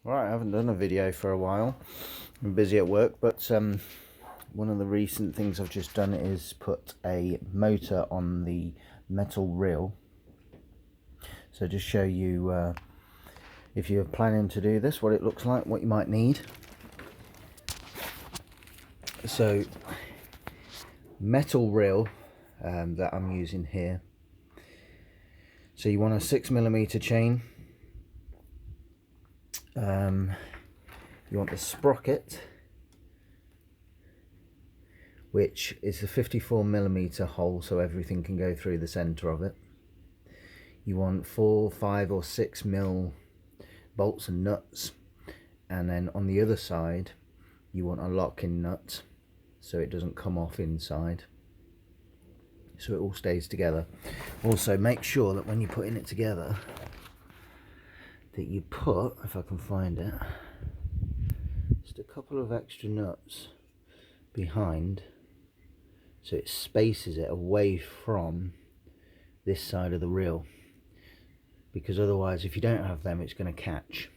Right, I haven't done a video for a while. I'm busy at work, but one of the recent things I've just done is put a motor on the metal reel. So just show you, if you're planning to do this, what it looks like, what you might need. So, metal reel that I'm using here. So you want a 6mm chain. You want the sprocket, which is a 54mm hole, so everything can go through the center of it. You want 4, 5 or 6mm bolts and nuts, and then on the other side you want a locking nut so it doesn't come off inside, so it all stays together. Also make sure that when you're putting it together that you put, if I can find it, just a couple of extra nuts behind so it spaces it away from this side of the reel, because otherwise if you don't have them it's going to catch,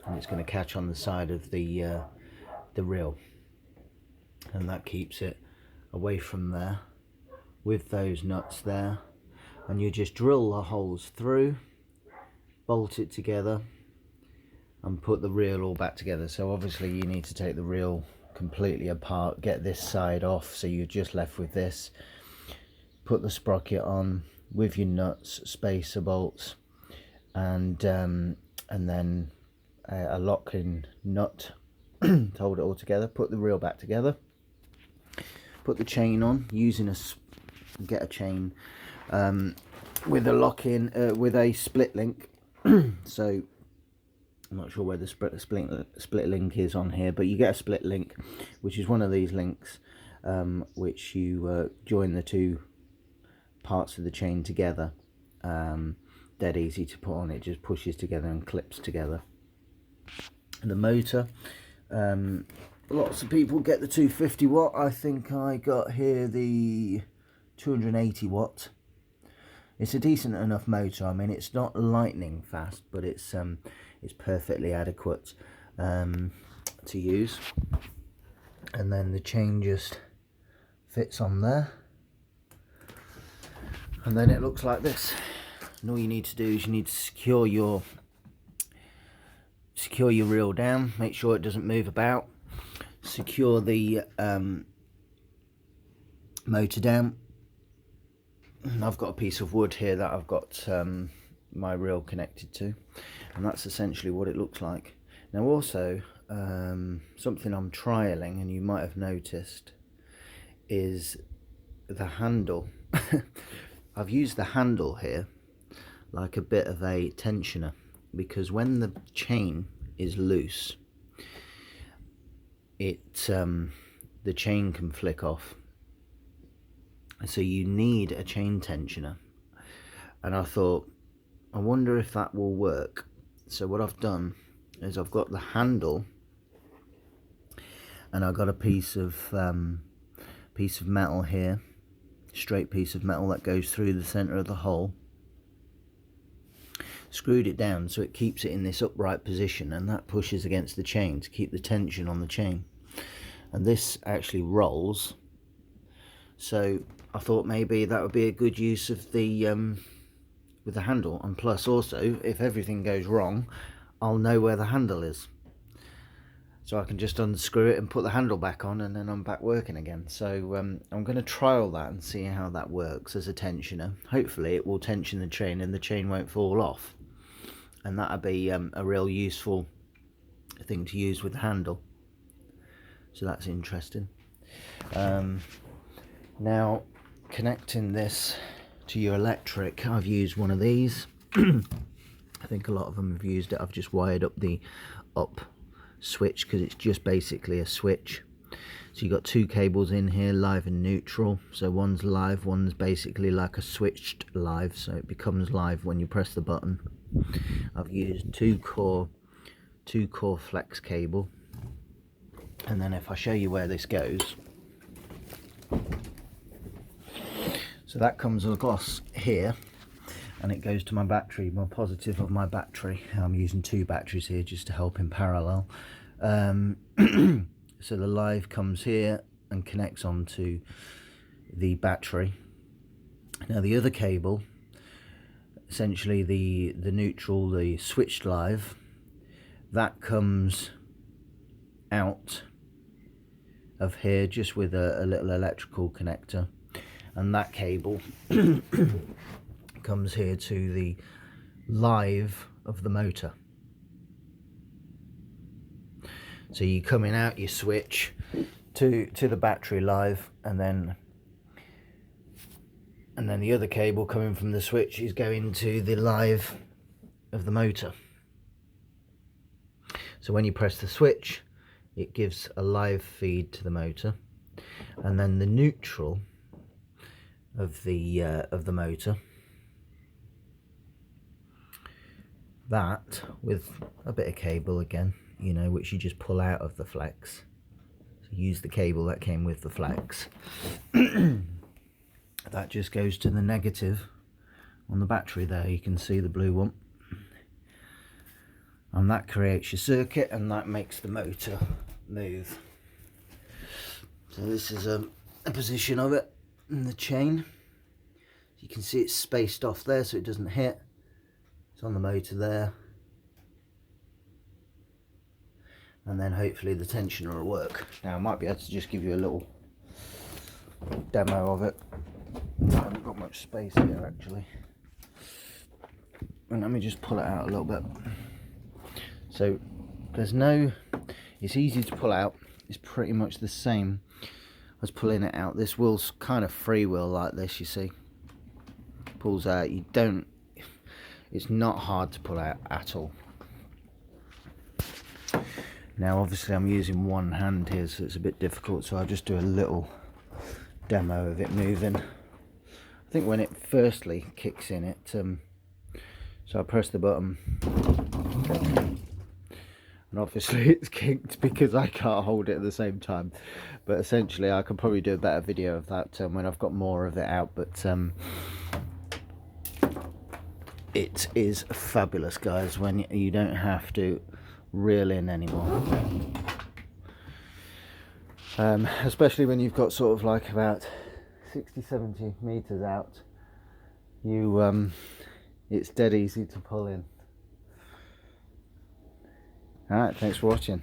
and it's going to catch on the side of the reel, and that keeps it away from there with those nuts there. And you just drill the holes through, bolt it together and put the reel all back together. So obviously you need to take the reel completely apart, get this side off so you're just left with this, put the sprocket on with your nuts, spacer bolts, and then a locking nut to hold it all together. Put the reel back together, put the chain on using get a chain with a lock-in with a split link. So I'm not sure where the split link is on here, but you get a split link, which is one of these links which you join the two parts of the chain together. Dead easy to put on, it just pushes together and clips together. The motor, lots of people get the 250 watt. I think I got here the 280 watt. It's a decent enough motor. I mean, it's not lightning fast, but it's perfectly adequate to use. And then the chain just fits on there, and then it looks like this. And all you need to do is you need to secure your reel down, make sure it doesn't move about, secure the motor down. And I've got a piece of wood here that I've got my reel connected to, and that's essentially what it looks like. Now also something I'm trialing, and you might have noticed, is the handle. I've used the handle here like a bit of a tensioner, because when the chain is loose, the chain can flick off, so you need a chain tensioner. And I thought, I wonder if that will work. So what I've done is I've got the handle, and I've got a piece of metal here, straight piece of metal that goes through the center of the hole, screwed it down so it keeps it in this upright position, and that pushes against the chain to keep the tension on the chain. And this actually rolls, so I thought maybe that would be a good use of the with the handle. And plus also, if everything goes wrong, I'll know where the handle is, so I can just unscrew it and put the handle back on, and then I'm back working again. So I'm going to trial that and see how that works as a tensioner. Hopefully it will tension the chain and the chain won't fall off, and that'll be a real useful thing to use with the handle. So that's interesting. Now, connecting this to your electric, I've used one of these. I think a lot of them have used it. I've just wired up the up switch, because it's just basically a switch. So you've got two cables in here, live and neutral. So one's live, one's basically like a switched live, so it becomes live when you press the button. I've used two core flex cable, and then if I show you where this goes, so that comes across here, and it goes to my battery, my positive of my battery. I'm using 2 batteries here just to help in parallel. So the live comes here and connects onto the battery. Now the other cable, essentially the neutral, the switched live, that comes out of here just with a little electrical connector, and that cable comes here to the live of the motor. So you coming out your switch to the battery live, and then the other cable coming from the switch is going to the live of the motor. So when you press the switch, it gives a live feed to the motor, and then the neutral of the motor, that with a bit of cable again, you know, which you just pull out of the flex. So use the cable that came with the flex. That just goes to the negative on the battery there. You can see the blue one, and that creates your circuit, and that makes the motor move. So this is a position of it in the chain. You can see it's spaced off there so it doesn't hit. It's on the motor there, and then hopefully the tensioner will work. Now I might be able to just give you a little demo of it. I haven't got much space here actually, and let me just pull it out a little bit. So there's no, it's easy to pull out. It's pretty much the same as pulling it out. This wheel's kind of freewheel like this, you see. Pulls out, you don't, it's not hard to pull out at all. Now obviously I'm using one hand here, so it's a bit difficult, so I'll just do a little demo of it moving. I think when it firstly kicks in, so I press the button, and obviously it's kicked because I can't hold it at the same time, but essentially I could probably do a better video of that when I've got more of it out. But it is fabulous, guys, when you don't have to reel in anymore, especially when you've got sort of like about 60-70 meters out. It's dead easy to pull in. Alright, thanks for watching.